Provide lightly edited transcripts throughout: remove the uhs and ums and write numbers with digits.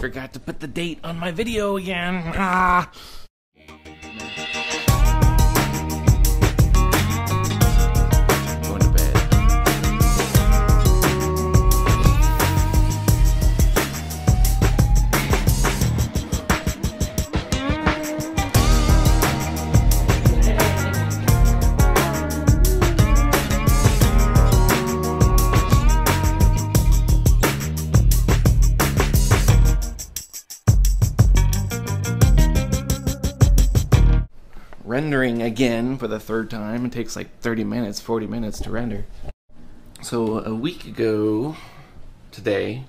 forgot to put the date on my video again. Ah! Going to bed. Rendering again for the third time. It takes like 30 minutes, 40 minutes to render. So a week ago today,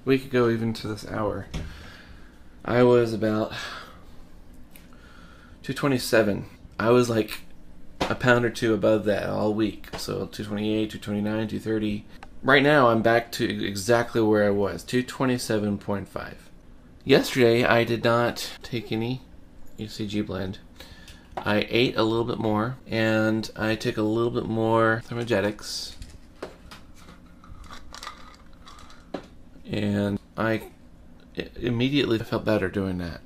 a week ago even to this hour, I was about 227. I was like a pound or two above that all week. So 228, 229, 230. Right now I'm back to exactly where I was, 227.5. Yesterday I did not take any ECG blend. I ate a little bit more, and I took a little bit more thermogenics, and I immediately felt better doing that.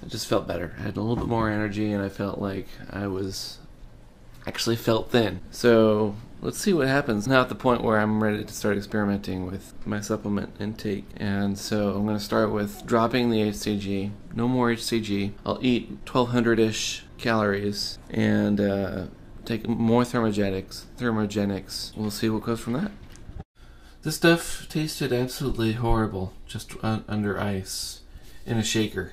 I just felt better. I had a little bit more energy, and I felt like I was actually felt thin. So let's see what happens. Now at the point where I'm ready to start experimenting with my supplement intake, and so I'm going to start with dropping the HCG. No more HCG. I'll eat 1,200-ish calories and take more thermogenics. We'll see what goes from that. This stuff tasted absolutely horrible, just under ice in a shaker.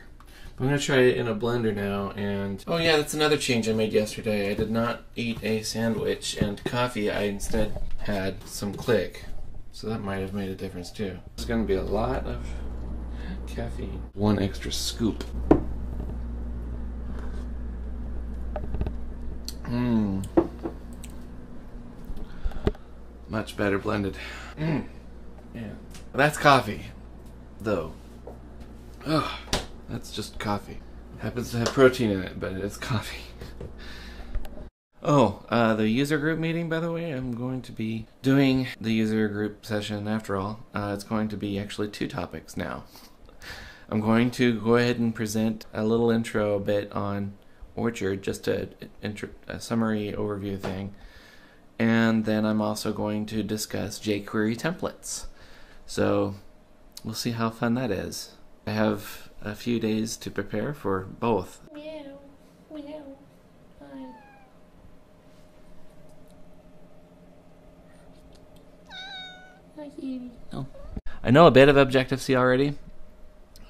I'm going to try it in a blender now, and oh yeah, that's another change I made yesterday. I did not eat a sandwich and coffee. I instead had some Click, so that might have made a difference too. It's going to be a lot of caffeine. One extra scoop. Much better blended. Yeah. That's coffee, though. Ugh. That's just coffee. It happens to have protein in it, but it's coffee. Oh, the user group meeting, by the way, I'm going to be doing the user group session after all. It's going to be actually 2 topics now. I'm going to go ahead and present a little intro bit on Orchard, just a summary overview thing. And then I'm also going to discuss jQuery templates. So we'll see how fun that is. I have a few days to prepare for both. Meow, meow, fine. Hi, Evie. Oh. I know a bit of Objective-C already.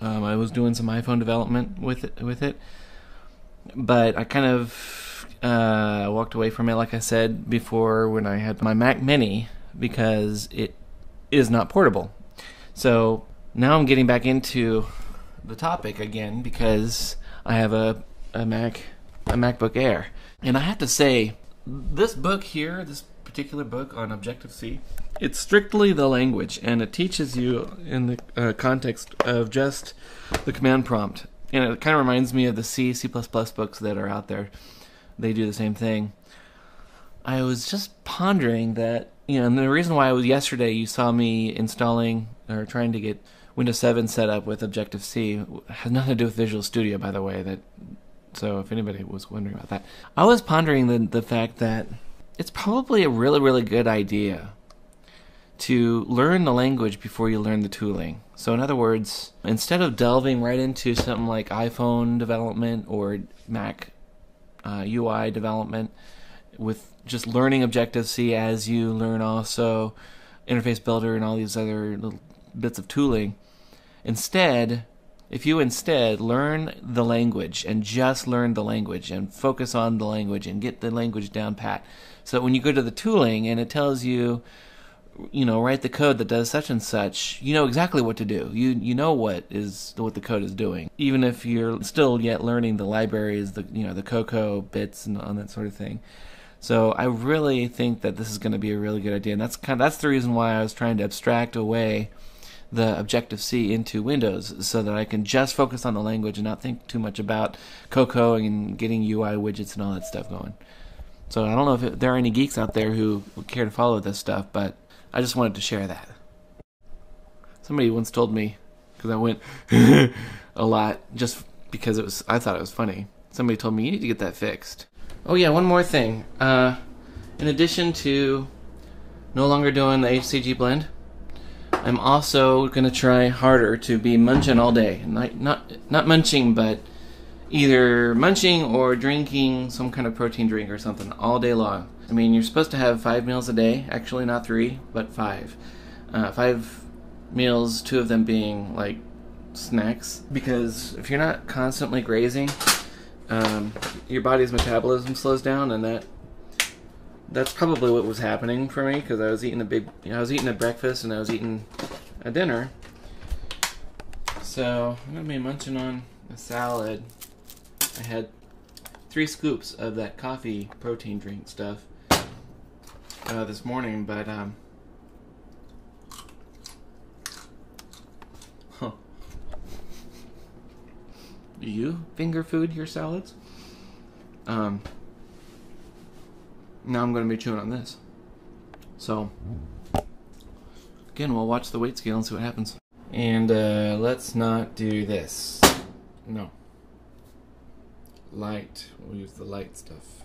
I was doing some iPhone development with it, but I kind of walked away from it, like I said before, when I had my Mac Mini, because it is not portable. So now I'm getting back into the topic again because I have a MacBook Air, and I have to say, this book here, this particular book on Objective-C, it's strictly the language, and it teaches you in the context of just the command prompt. And it kind of reminds me of the C++ books that are out there. They do the same thing. I was just pondering that, and the reason why yesterday you saw me installing or trying to get Windows 7 set up with Objective-C has nothing to do with Visual Studio, by the way. So if anybody was wondering about that, I was pondering the fact that it's probably a really, really good idea to learn the language before you learn the tooling. So in other words, instead of delving right into something like iPhone development or Mac UI development, with just learning Objective-C as you learn also Interface Builder and all these other little bits of tooling, if you instead learn the language and just learn the language and focus on the language and get the language down pat, so that when you go to the tooling and it tells you, write the code that does such and such, you know exactly what to do. You know what the code is doing, even if you're still yet learning the libraries, the Cocoa bits and that sort of thing. So I really think that this is going to be a really good idea, and that's the reason why I was trying to abstract away the Objective-C into Windows, so that I can just focus on the language and not think too much about Cocoa and getting UI widgets and all that stuff going. So I don't know if there are any geeks out there who would care to follow this stuff, but I just wanted to share that. Somebody once told me, because I went a lot just because I thought it was funny. Somebody told me you need to get that fixed. Oh yeah, one more thing. In addition to no longer doing the HCG blend, I'm also gonna try harder to be munching all day. Not munching, but either munching or drinking some kind of protein drink or something all day long. I mean, you're supposed to have 5 meals a day. Actually, not 3, but 5. 5 meals, 2 of them being like snacks. Because if you're not constantly grazing, your body's metabolism slows down, and that's probably what was happening for me, because I was eating a breakfast and I was eating a dinner. So I'm gonna be munching on a salad. I had 3 scoops of that coffee protein drink stuff this morning, but do you finger food your salads? Now I'm going to be chewing on this. So again, we'll watch the weight scale and see what happens. And let's not do this. No. Light. We'll use the light stuff.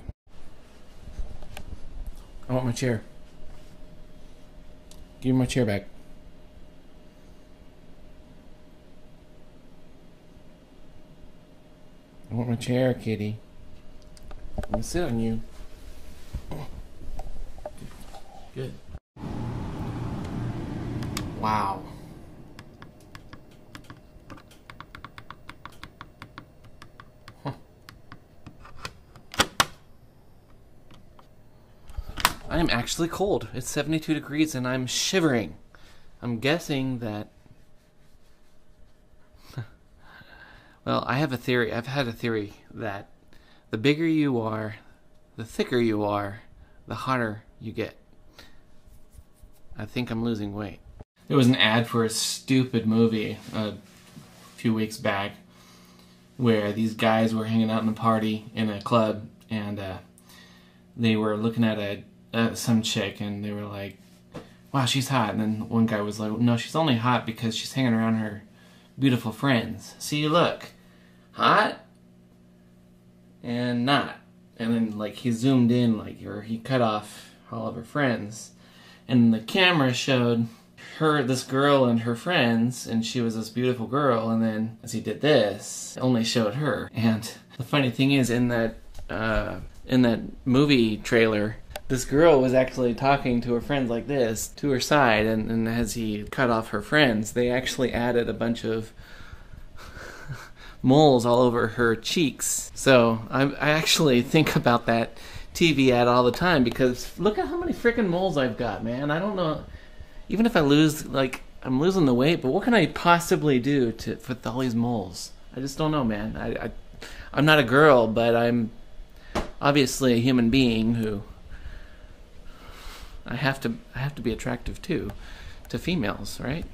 I want my chair. Give me my chair back. I want my chair, kitty. I'm gonna sit on you. Good. Wow. I am actually cold. It's 72 degrees and I'm shivering. I'm guessing that... Well, I have a theory. I've had a theory that the bigger you are, the thicker you are, the hotter you get. I think I'm losing weight. There was an ad for a stupid movie a few weeks back where these guys were hanging out in a party in a club, and they were looking at some chick, and they were like, wow, she's hot. And then one guy was like, no, she's only hot because she's hanging around her beautiful friends. See, look, hot and not. And then like he zoomed in, like, or he cut off all of her friends, and the camera showed this girl and her friends, and she was this beautiful girl, and then as he did this, it only showed her. And the funny thing is, in that movie trailer, this girl was actually talking to her friends like this, to her side, and as he cut off her friends, they actually added a bunch of moles all over her cheeks. So I actually think about that TV ad all the time, because look at how many freaking moles I've got, man. I don't know, even if I lose, like, I'm losing the weight, but what can I possibly do with all these moles? I just don't know, man. I'm not a girl, but I'm obviously a human being who I have to be attractive to females, right?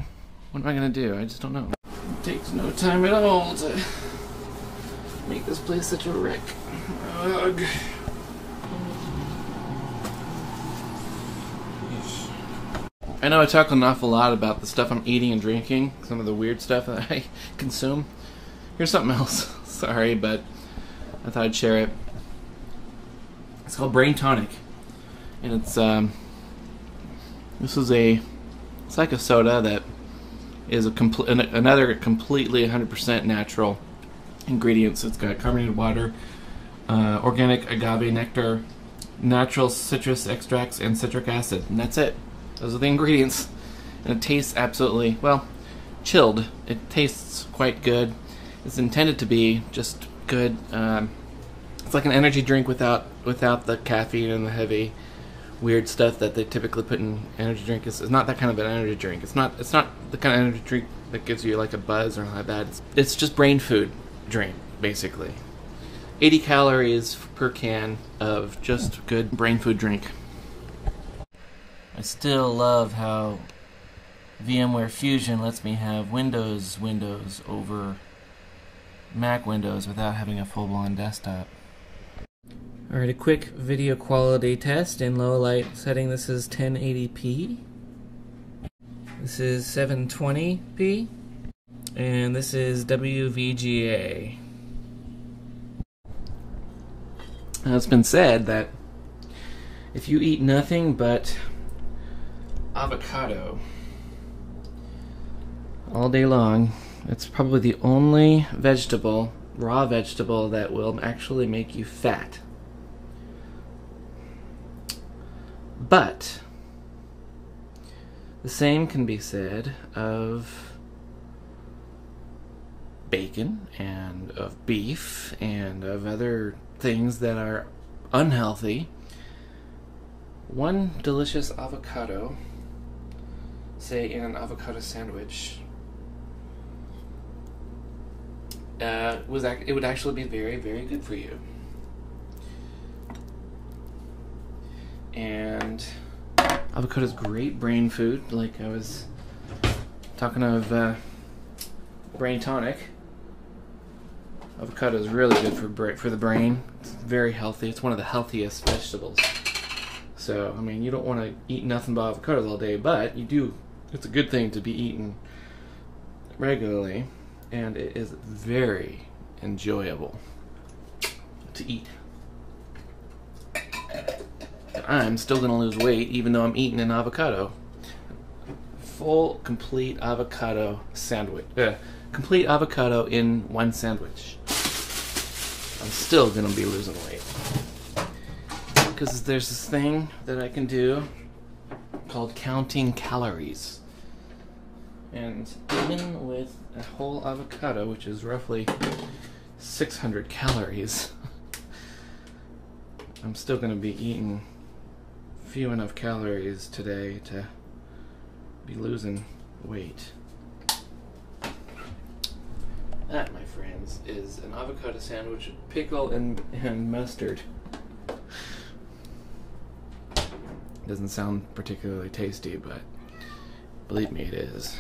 What am I gonna do? I just don't know. It takes no time at all to make this place such a wreck. Ugh. I know I talk an awful lot about the stuff I'm eating and drinking, some of the weird stuff that I consume. Here's something else. Sorry, but I thought I'd share it. It's called brain-toniq, and it's it's like a soda that is another completely 100% natural ingredients. It's got carbonated water, organic agave nectar, natural citrus extracts, and citric acid, and that's it. Those are the ingredients, and it tastes absolutely, well, chilled. It tastes quite good. It's intended to be just good. It's like an energy drink without the caffeine and the heavy weird stuff that they typically put in energy drink. It's not that kind of an energy drink. It's not the kind of energy drink that gives you like a buzz or anything like that. It's just brain food drink, basically. 80 calories per can of just good brain food drink. I still love how VMware Fusion lets me have Windows over Mac Windows without having a full-blown desktop. Alright, a quick video quality test in low light setting. This is 1080p. This is 720p. And this is WVGA. Now, it's been said that if you eat nothing but avocado all day long, it's probably the only vegetable, raw vegetable, that will actually make you fat. But the same can be said of bacon and of beef and of other things that are unhealthy. One delicious avocado, say in an avocado sandwich, it would actually be very, very good for you. And avocado is great brain food. Like I was talking of brain-toniq. Avocado is really good for the brain. It's very healthy. It's one of the healthiest vegetables. So, I mean, you don't want to eat nothing but avocados all day, but you do. It's a good thing to be eaten regularly, and it is very enjoyable to eat. And I'm still going to lose weight even though I'm eating an avocado. Full, complete avocado sandwich. Complete avocado in one sandwich. I'm still going to be losing weight. Because there's this thing that I can do called counting calories. And even with a whole avocado, which is roughly 600 calories, I'm still going to be eating few enough calories today to be losing weight. That, my friends, is an avocado sandwich with pickle and mustard. Doesn't sound particularly tasty, but believe me, it is.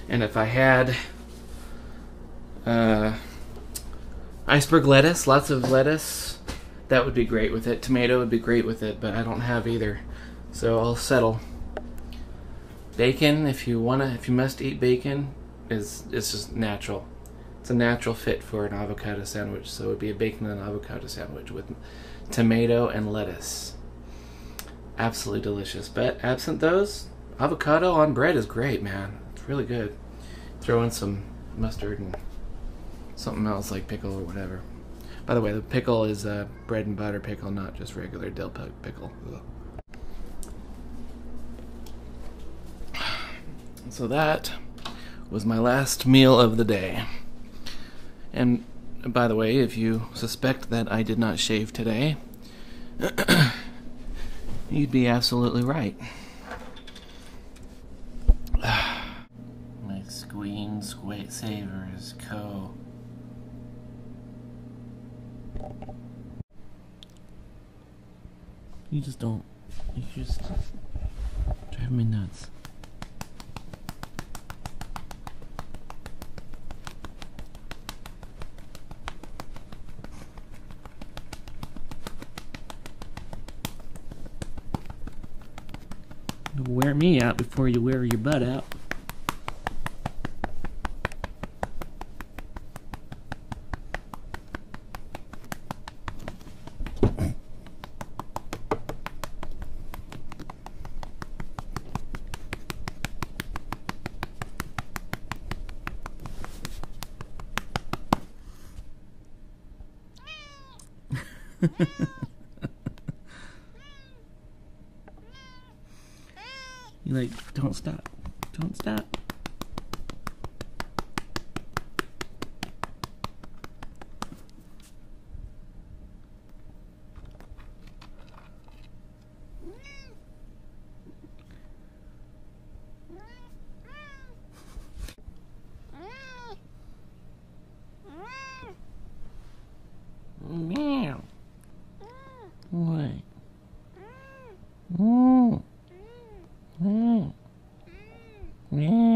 And if I had iceberg lettuce, lots of lettuce, that would be great with it. Tomato would be great with it, but I don't have either, so I'll settle. Bacon, if you must eat bacon, it's just natural. It's a natural fit for an avocado sandwich, so it would be a bacon and avocado sandwich with tomato and lettuce. Absolutely delicious. But absent those, avocado on bread is great, man. It's really good. Throw in some mustard and something else like pickle or whatever. By the way, the pickle is a bread and butter pickle, not just regular dill pickle. Ugh. So that was my last meal of the day. And by the way, if you suspect that I did not shave today, you'd be absolutely right. My Squeen Savers Co. You just drive me nuts. Wear me out before you wear your butt out. You like, don't stop. Don't stop. Meow. What? Mm. Mm. Yeah.